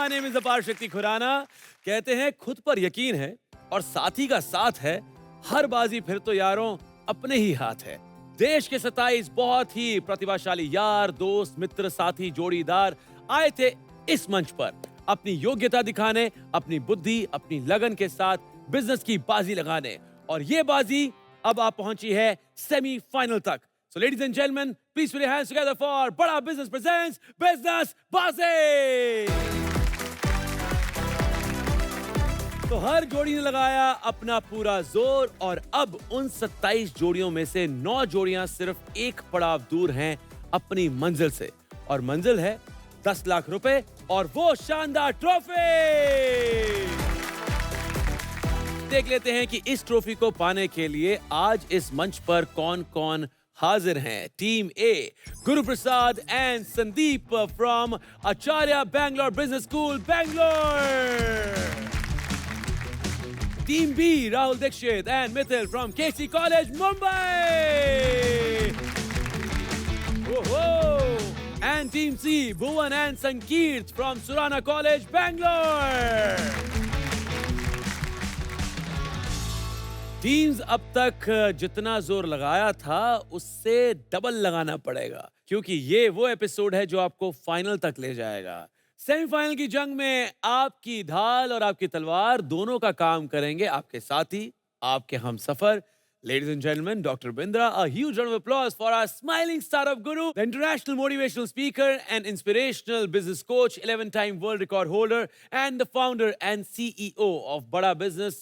My name is अपार शक्ति खुराना। कहते हैं खुद पर यकीन है और साथी का साथ है, हर बाजी फिर तो यारों अपने ही हाथ है। देश के 27 बहुत ही प्रतिभाशाली यार, दोस्त, मित्र, साथी, जोड़ीदार आए थे इस मंच पर अपनी योग्यता दिखाने, अपनी बुद्धि, अपनी लगन के साथ बिजनेस की बाजी लगाने। और ये बाजी अब आप पहुंची है सेमीफाइनल तक। So ladies and gentlemen, please put your hands together for Bada Business presents Business Bazi! तो हर जोड़ी ने लगाया अपना पूरा जोर और अब उन 27 जोड़ियों में से 9 जोड़ियां सिर्फ एक पड़ाव दूर हैं अपनी मंजिल से। और मंजिल है 10 लाख रुपए और वो शानदार ट्रॉफी। देख लेते हैं कि इस ट्रॉफी को पाने के लिए आज इस मंच पर कौन-कौन हाजिर हैं। Team A, Guru Prasad and Sandeep from Acharya Bangalore business school Bangalore. Team B, Rahul Dikshit and Mithil from KC college Mumbai. And team C, Bhuvan and Sankeert from Surana college Bangalore. Teams अब तक जितना जोर लगाया था उससे डबल लगाना पड़ेगा, क्योंकि ये वो एपिसोड है जो आपको फाइनल तक ले जाएगा। सेमीफाइनल की जंग में आपकी ढाल और आपकी तलवार दोनों का काम करेंगे आपके साथी, आपके Humsafar. Ladies and gentlemen, Dr. Bindra, a huge round of applause for our smiling startup guru, the international motivational speaker and inspirational business coach, 11-time world record holder, and the founder and CEO of Bada Business.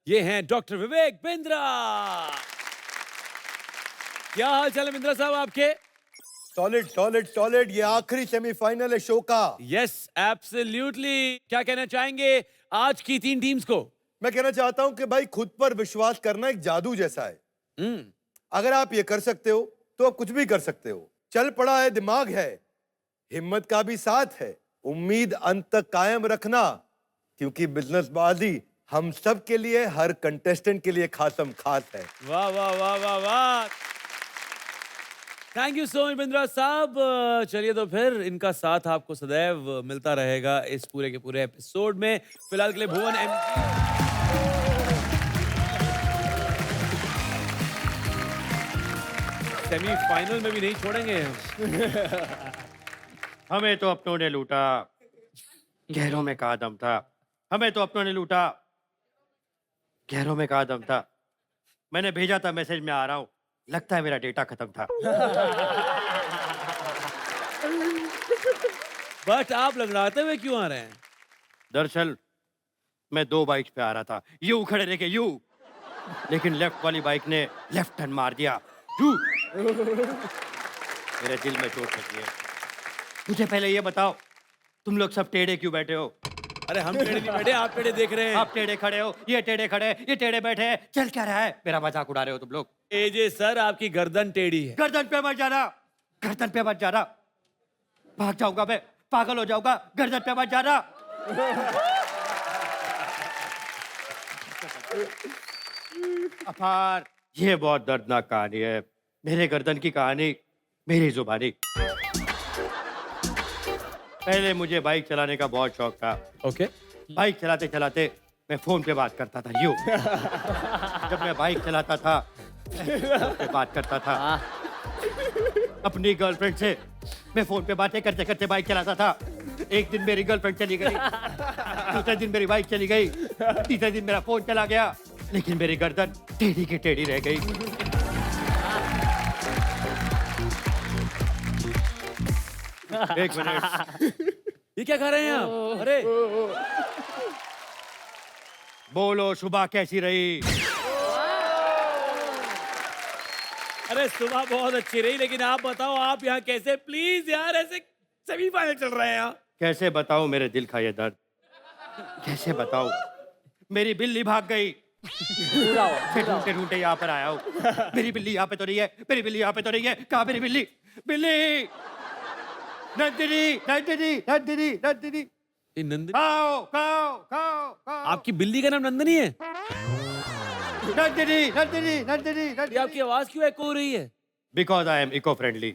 ये हैं doctor Vivek Bindra. क्या हाल चाल है बिंद्रा साहब आपके? Solid solid solid. ये आखिरी semifinal है शो का। Yes absolutely. क्या कहना चाहेंगे आज की 3 टीम्स को? मैं कहना चाहता हूं कि भाई खुद पर विश्वास करना एक जादू जैसा है। अगर आप ये कर सकते हो तो आप कुछ भी कर सकते हो। चल पड़ा है, दिमाग है, हिम्मत का भी साथ है, उम्मीद अंत तक कायम रखना, क्योंकि बिजनेस बाजी हम सब के लिए, हर कंटेस्टेंट के लिए खासम खास है। वाह वाह वाह वाह वाह। Thank you so much Bindra साहब। चलिए तो फिर इनका साथ आपको सदैव मिलता रहेगा इस पूरे के पूरे एपिसोड में। फिलहाल के लिए भुवन सेमीफाइनल में भी नहीं छोड़ेंगे हम। हमें तो अपनों ने लूटा, गहरों में कहा दम था। हमें तो अपनों ने लूटा, गहरों में कहा दम था। मैंने भेजा था मैसेज में आ रहा हूं, लगता है मेरा डेटा खत्म था। बट आप लंगड़ाते हुए क्यों आ रहे हैं? दरअसल मैं 2 बाइक पे आ रहा था, यूं खड़े रह के यूं, लेकिन लेफ्ट वाली बाइक ने लेफ्ट टर्न मार दिया। मेरे दिल में चोट लगी है। मुझे पहले ये बताओ, तुम लोग सब टेढ़े क्यों बैठे हो? अरे हम टेढ़े नहीं बैठे, आप टेढ़े देख रहे हैं। आप टेढ़े खड़े हो, ये टेढ़े खड़े, ये टेढ़े बैठे, चल क्या रहा है? मेरा मजाक उड़ा रहे हो तुम लोग। एजे सर आपकी गर्दन टेढ़ी है। गर्दन पे मत जाना, गर्दन पे मत जाना, भाग जाऊंगा मैं, पागल हो जाऊंगा। गर्दन पे मत जाना। अपार, ये बहुत दर्दनाक कहानी है। मेरे गर्दन की कहानी, मेरी जुबानी। पहले मुझे बाइक चलाने का बहुत शौक था। ओके। बाइक चलाते चलाते मैं फोन पे बात करता था यूं। जब मैं बाइक चलाता था फोन पे बात करता था अपनी गर्लफ्रेंड से। मैं फोन पे बातें करते करते बाइक चलाता था। एक दिन मेरी गर्लफ्रेंड चली गई, दूसरे दिन मेरी बाइक चली गई, तीसरे दिन मेरा फोन चला गया, लेकिन मेरी गर्दन टेढ़ी की टेढ़ी रह गई। एक मिनट, ये क्या कर रहे हैं आप? अरे बोलो सुबह कैसी रही? अरे सुबह बहुत अच्छी रही, लेकिन आप बताओ आप यहाँ कैसे? प्लीज यार, ऐसे सेमीफाइनल चल रहे हैं यहाँ। कैसे बताऊं मेरे दिल का ये दर्द? कैसे बताऊं? मेरी बिल्ली भाग गई। ढूंढते ढूंढते यहाँ पर आया हूँ। मेरी बिल्ली यहाँ पे तो नहीं है, मेरी बिल्ली यहाँ पे तो नहीं है। कहाँ मेरी बिल्ली? बिल्ली नंदिनी, नंदिनी, नंदिनी, नंदिनी। नंदिनी? खाओ खाओ खाओ खाओ। आपकी बिल्ली का नाम नंदिनी है? नंदिनी, नंदिनी, नंदिनी, नंदिनी। आपकी आवाज क्यों एको हो रही है? Because I am eco-friendly.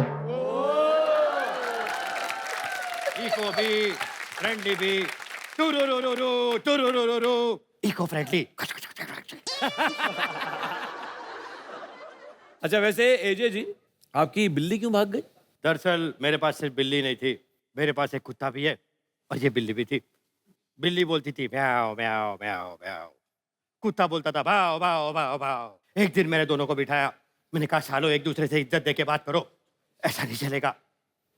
Eco भी, फ्रेंडली भी, टुरुरुरुरु, इको फ्रेंडली। अच्छा वैसे एजे जी, आपकी बिल्ली क्यों भाग गई? दरअसल मेरे पास सिर्फ बिल्ली नहीं थी, मेरे पास एक कुत्ता भी है और ये बिल्ली भी थी। बिल्ली बोलती थी म्याओ म्याओ म्याओ म्याओ, कुत्ता बोलता था भाओ भाओ भाओ भाओ। एक दिन मैंने दोनों को बिठाया, मैंने कहा सालो एक दूसरे से इज्जत दे के बात करो, ऐसा नहीं चलेगा।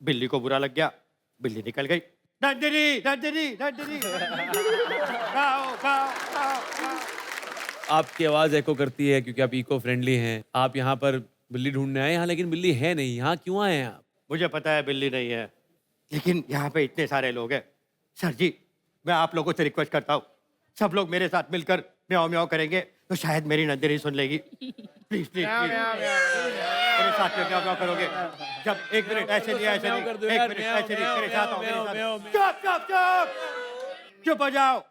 बिल्ली को बुरा लग गया, बिल्ली निकल गई। नंदिनी नंदिनी नंदिनी, भाओ भाओ भाओ भाओ। आपकी आवाज एको करती है क्योंकि आप इको फ्रेंडली हैं। आप यहाँ पर बिल्ली ढूंढने आए यहाँ, लेकिन बिल्ली है नहीं। यहाँ क्यों आए हैं आप? मुझे पता है बिल्ली नहीं है, लेकिन यहाँ पे इतने सारे लोग हैं। सर जी, मैं आप लोगों से रिक्वेस्ट करता हूँ, सब लोग मेरे साथ मिलकर म्याओ म्याओ करेंगे तो शायद मेरी नंदिनी सुन लेगी। प्लीज प्लीज मेरे साथ में म्याओ म्याओ करोगे। जब एक मिनट ऐसे नहीं, ऐसे नहीं, एक मिनट ऐसे नहीं, मेरे साथ आओ, मेरे साथ। चुप चुप चुप, चुप हो जाओ।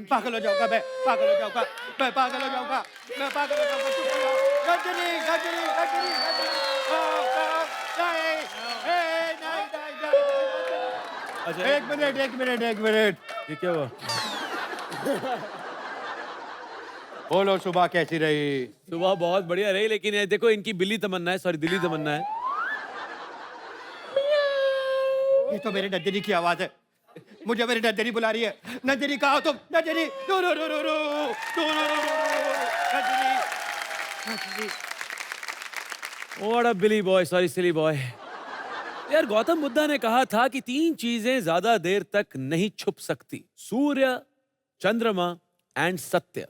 पागल हो जाऊंगा मैं, पागल हो जाऊंगा मैं, पागल हो जाऊंगा मैं, पागल हो जाऊंगा। चुप हो जाओ। नंदिनी नंदिनी नंदिनी नंदिनी, नहीं, नहीं, नहीं। अच्छा एक मिनट एक मिनट एक मिनट, ये क्या हुआ? बोलो सुबह कैसी रही? सुबह बहुत बढ़िया रही, लेकिन ये देखो इनकी बिल्ली तमन्ना है, सॉरी दिल्ली तमन्ना है। ये तो मेरी नंदिनी की आवाज है, मुझे मेरी नंदिनी बुला रही है। नंदिनी कहाँ हो तुम? नंदिनी रो रो रो रो रो रो रो रो रो, Nandini Nandini. What a Billy boy, sorry silly boy. यार गौतम बुद्धा ने कहा था कि 3 चीजें ज्यादा देर तक नहीं छुप सकती, सूर्य, चंद्रमा एंड सत्य।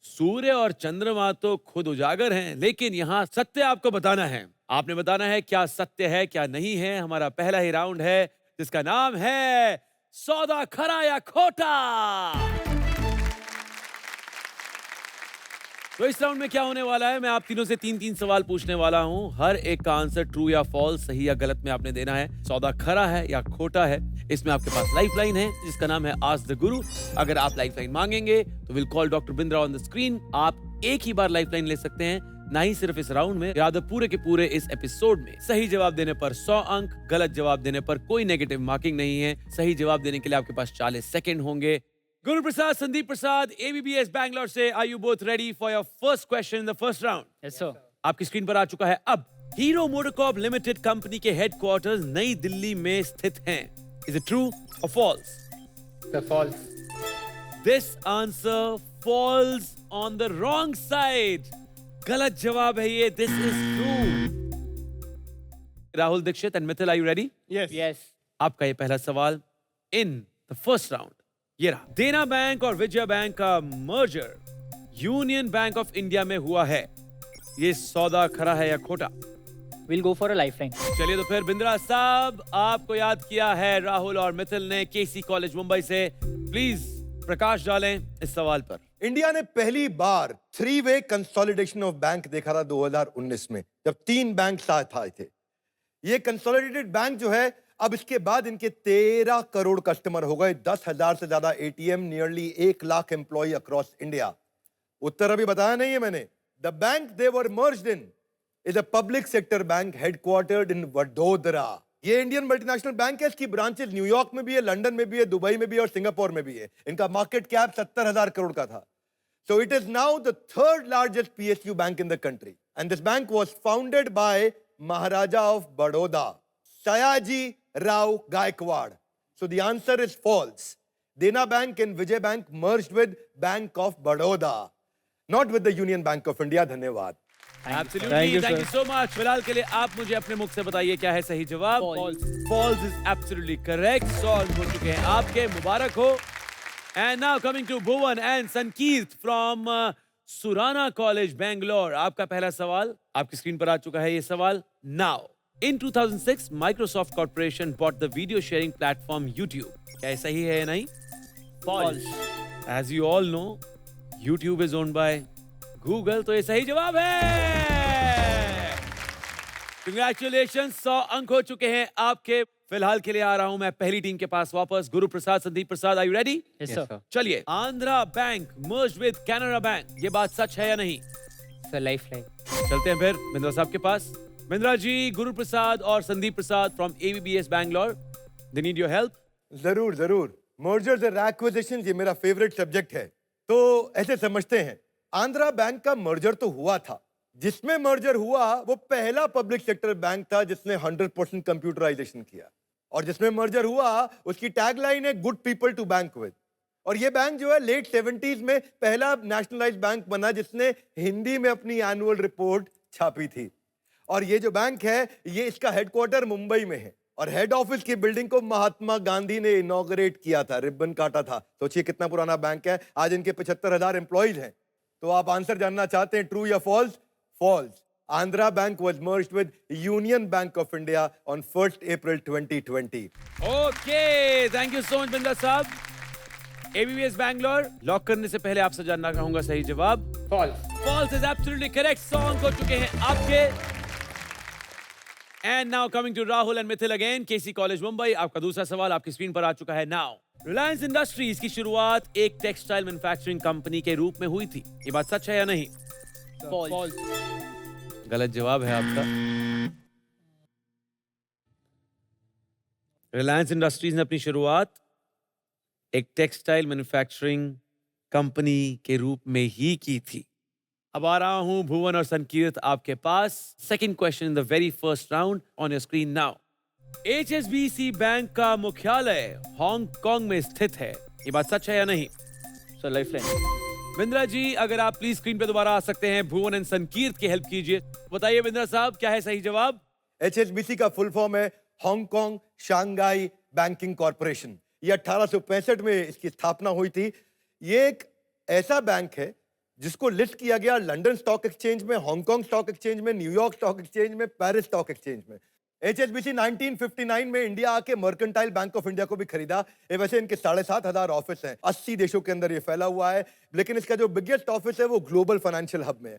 सूर्य और चंद्रमा तो खुद उजागर हैं, लेकिन यहाँ सत्य आपको बताना है। आपने बताना है क्या सत्य है क्या नहीं है। हमारा पहला ही राउंड है जिसका नाम है सौदा खरा या खोटा। तो इस राउंड में क्या होने वाला है, मैं आप तीनों से 3-3 सवाल पूछने वाला हूं। हर एक का आंसर ट्रू या फॉल्स, सही या गलत में आपने देना है। सौदा खरा है या खोटा है, इसमें आपके पास लाइफलाइन है जिसका नाम है आस्क द गुरु। अगर आप लाइफलाइन मांगेंगे तो will call doctor Bindra on the screen. आप एक ही बार लाइफलाइन ले सकते हैं, ना ही सिर्फ इस राउंड में, याद पूरे के पूरे इस एपिसोड में। सही जवाब देने पर 100 अंक, गलत जवाब देने पर कोई नेगेटिव मार्किंग नहीं है। सही जवाब देने के लिए आपके पास 40 सेकंड होंगे। गुरु प्रसाद, संदीप प्रसाद, ABBS बैंगलोर से, are you both ready for your first question in the first round? Yes sir. आपकी स्क्रीन पर आ चुका है अब। हीरो मोटरकॉर्प लिमिटेड कंपनी के हेडक्वार्टर्स नई दिल्ली में स्थित हैं। इज इट ट्रू और false? Sir false. This answer falls on the wrong side. गलत जवाब है ये, this is true. Rahul Dikshit and Mithil, are you ready? Yes. आपका ये पहला सवाल इन द फर्स्ट राउंड ये रहा। देना बैंक और विजया बैंक का merger union bank of India में हुआ है। ये सौदा खरा है या खोटा? Will go for a lifeline. चलिए तो फिर बिंद्रा साहब, आपको याद किया है राहुल और मिथिल ने केसी कॉलेज मुंबई से। प्लीज प्रकाश डालें इस सवाल पर। इंडिया ने पहली बार 3-वे कंसोलिडेशन ऑफ बैंक देखा था 2019 में, जब 3 बैंक साथ आए थे। ये कंसोलिडेटेड बैंक जो है, अब इसके बाद इनके 13 करोड़ कस्टमर हो गए, 10,000 से ज्यादा ATM, nearly 1 lakh employ across India. उत्तर अभी बताया नहीं है मैंने। The bank they were merged in is a public sector bank headquartered in Vadodara. ये इंडियन मल्टीनेशनल बैंक है, इसकी ब्रांचेस न्यूयॉर्क में भी है, लंदन में भी है, दुबई में भी है और सिंगापुर में भी है। इनका मार्केट कैप 70,000 करोड़ का था। So it is now the 3rd largest PSU bank in the country. And this bank was founded by Maharaja of Baroda, Sayaji Rao Gaikwad. So the answer is false. Dena Bank and Vijay Bank merged with Bank of Baroda, not with the Union Bank of India. धन्यवाद। Absolutely, thank you so much. फिलहाल के लिए आप मुझे अपने मुख से बताइए क्या है सही जवाब। False is absolutely correct. 100 अंक हो चुके हैं आपके, मुबारक हो। And now coming to Bhuvan and Sankeet from Surana College, Bangalore. आपका पहला सवाल आपकी स्क्रीन पर आ चुका है ये सवाल। Now, in 2006, Microsoft Corporation bought the video sharing platform YouTube. क्या ये सही है या नहीं? False. As you all know, YouTube is owned by Google, तो ये सही जवाब है। Congratulations, 100 अंक हो चुके हैं आपके। फिलहाल के लिए आ रहा हूं मैं पहली टीम के पास वापस। Guru Prasad, Sandeep Prasad, are you ready? Yes sir. चलिए, Andhra bank merge with Canara bank, ये बात सच है या नहीं? Sir lifeline. चलते हैं फिर बिंद्रा साहब के पास। बिंद्रा जी, गुरु प्रसाद और Sandeep Prasad from ABBS Bangalore, they need your help. जरूर जरूर। मर्जर्स एंड एक्विजिशंस ये मेरा फेवरेट सब्जेक्ट है। तो ऐसे समझते हैं, आंध्रा बैंक का मर्जर तो हुआ था। जिसमें मर्जर हुआ वो पहला पब्लिक सेक्टर बैंक था जिसने 100% कंप्यूटराइजेशन किया, और जिसमें मर्जर हुआ उसकी टैगलाइन है good people to bank with. और ये बैंक जो है लेट 70s में पहला नेशनलाइज्ड बैंक बना जिसने हिंदी में अपनी एनुअल रिपोर्ट छापी थी। और ये जो बैंक है ये इसका हेडक्वार्टर मुंबई में है, और हेड ऑफिस की बिल्डिंग को महात्मा गांधी ने इनॉग्रेट किया था, रिबन काटा था। सोचिए कितना पुराना बैंक है। आज इनके 75,000 एम्प्लॉइज हैं। तो आप आंसर जानना चाहते हैं, ट्रू या false? False. Andhra bank was merged with Union Bank of India on 1st April 2020. Okay, thank you so much Binda साहब। ABBS बैंगलोर लॉक करने से पहले आपसे जानना चाहूंगा सही जवाब। False. False is absolutely correct. सॉन्ग हो चुके हैं आपके। And now coming to Rahul and Mithil again, KC college Mumbai. आपका दूसरा सवाल आपकी स्क्रीन पर आ चुका है नाउ। रिलायंस इंडस्ट्रीज की शुरुआत एक टेक्सटाइल मैन्युफैक्चरिंग कंपनी के रूप में हुई थी, ये बात सच है या नहीं? False. गलत जवाब है आपका। रिलायंस इंडस्ट्रीज ने अपनी शुरुआत एक टेक्सटाइल मैन्युफैक्चरिंग कंपनी के रूप में ही की थी। अब आ रहा हूं भुवन और संकीर्त आपके पास। Second question in the very first round on your screen now. HSBC bank का मुख्यालय हांगकांग में स्थित है, ये बात सच है या नहीं? So lifeline. बिंद्रा जी, अगर आप प्लीज स्क्रीन पे दोबारा आ सकते हैं, भुवन एंड संकीर्त की हेल्प कीजिए। बताइए बिंद्रा साहब, क्या है सही जवाब? HSBC का फुल फॉर्म है हांगकांग शांघाई बैंकिंग कॉरपोरेशन। ये 1865 में इसकी स्थापना हुई थी। ये एक ऐसा बैंक है जिसको लिस्ट किया गया लंदन स्टॉक एक्सचेंज में, हांगकांग स्टॉक एक्सचेंज में, न्यूयॉर्क स्टॉक एक्सचेंज में, पेरिस स्टॉक एक्सचेंज में। HSBC 1959 में इंडिया आके मर्केंटाइल बैंक ऑफ इंडिया को भी खरीदा। ये वैसे इनके 7,500 ऑफिस हैं, 80 देशों के अंदर ये फैला हुआ है, लेकिन इसका जो बिगेस्ट ऑफिस है वो ग्लोबल फाइनेंशियल हब में है।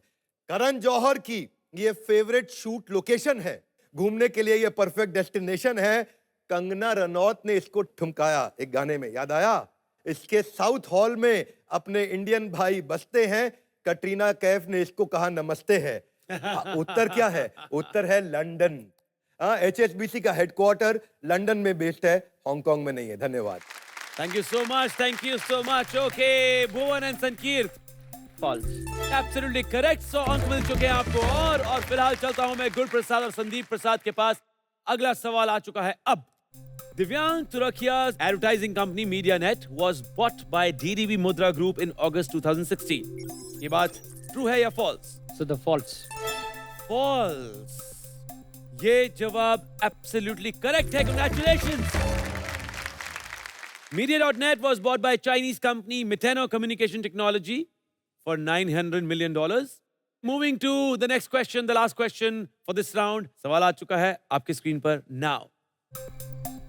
करण जौहर की ये फेवरेट शूट लोकेशन है, घूमने के लिए ये परफेक्ट डेस्टिनेशन है। कंगना रनौत ने इसको ठुमकाया एक गाने में, याद आया? इसके साउथ हॉल में अपने इंडियन भाई बसते हैं। कटरीना कैफ ने इसको कहा नमस्ते है। उत्तर क्या है? उत्तर है लंदन। HSBC का हेडक्वार्टर लंदन में बेस्ड है, हांगकांग में नहीं है। धन्यवाद। Thank you so much, thank you so much. Okay, Bhuvan and Sankeert, False. Absolutely correct. 100 अंक मिल चुके हैं आपको। और फिलहाल चलता हूं मैं गुरप्रसाद और संदीप प्रसाद के पास। अगला सवाल आ चुका है अब। दिव्यांग तुरखिया's advertising company MediaNet was bought by DDB Mudra Group in August 2016. ये बात ट्रू है या false? So the false. False. ये जवाब एब्सोल्युटली करेक्ट है। Congratulations. Media.net was bought by Chinese company Miteno Communication Technology for $900 million. Moving to the next question, the last question for this round. सवाल आ चुका है आपकी screen पर now.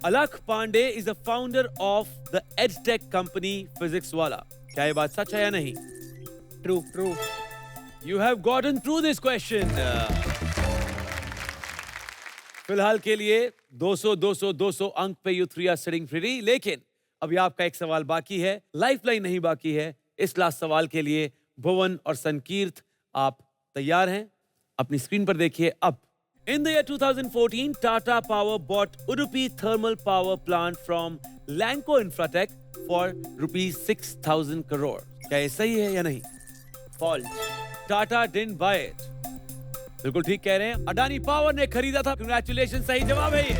Alakh Pandey is the founder of the EdTech company Physics Wala. क्या ये बात सच है या नहीं? True. True. You have gotten through this question. फिलहाल के लिए 200 अंक पे you three are sitting pretty. लेकिन अभी आपका एक सवाल बाकी है, लाइफलाइन नहीं बाकी है। इस लास्ट सवाल के लिए भुवन और संकीर्त, आप तैयार हैं? अपनी स्क्रीन पर देखिए अब। In the year 2014, Tata Power bought Udupi Thermal Power Plant from Lanco Infratech for rupees 6,000 crore. क्या ये सही है या नहीं? False. Tata didn't buy it. बिल्कुल ठीक कह रहे हैं, अडानी पावर ने खरीदा था। Congratulations, सही जवाब है ये।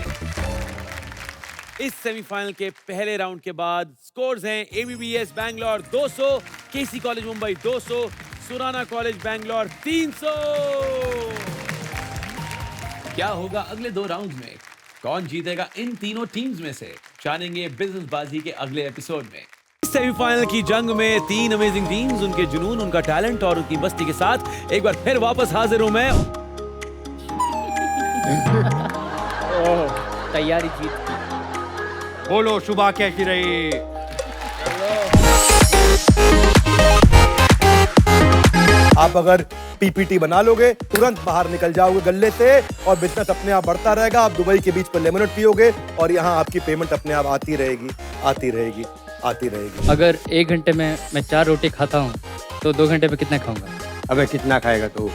इस सेमीफाइनल के पहले राउंड के बाद स्कोर्स हैं ABBS बैंगलोर 200, केसी कॉलेज मुंबई 200, सुराना कॉलेज बैंगलोर 300। क्या होगा अगले 2 राउंड्स में? कौन जीतेगा इन तीनों टीम्स में से? जानेंगे बिजनेसबाजी के अगले एपिसोड में। इस सेमीफाइनल की जंग में 3 अमेजिंग टीम्स, उनके जुनून, उनका टैलेंट और उनकी मस्ती के साथ एक बार फिर वापस हाजिर हूं मैं। तैयारी जीत की। बोलो सुबह कैसी रही? आप अगर PPT बना लोगे, तुरंत बाहर निकल जाओगे गल्ले से और बिजनेस अपने आप बढ़ता रहेगा। आप दुबई के बीच पर लेमनेड पियोगे और यहाँ आपकी पेमेंट अपने आप आती रहेगी, आती रहेगी, आती रहेगी। अगर 1 घंटे में मैं 4 रोटी खाता हूँ तो 2 घंटे में कितना खाऊंगा? अबे कितना खाएगा तू?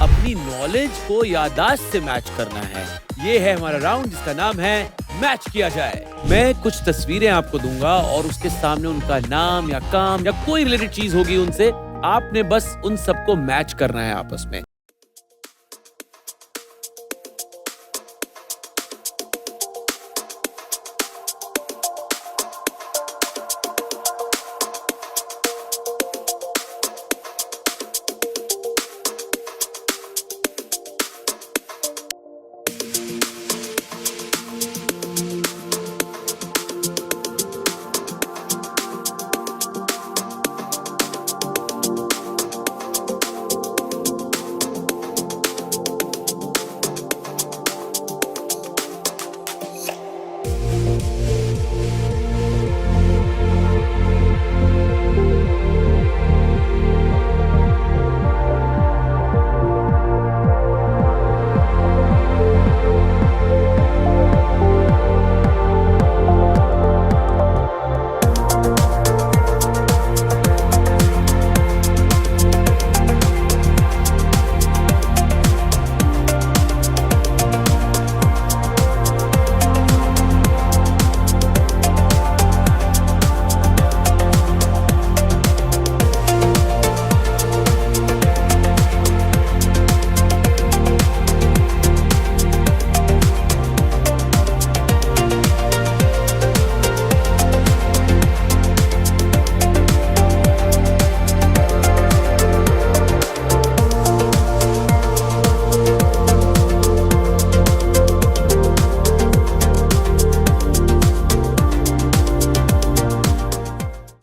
अपनी नॉलेज को याददाश्त से मैच करना है। ये है हमारा राउंड जिसका नाम है मैच किया जाए। मैं कुछ तस्वीरें आपको दूंगा और उसके सामने उनका नाम या काम या कोई रिलेटेड चीज होगी उनसे, आपने बस उन सबको मैच करना है आपस में।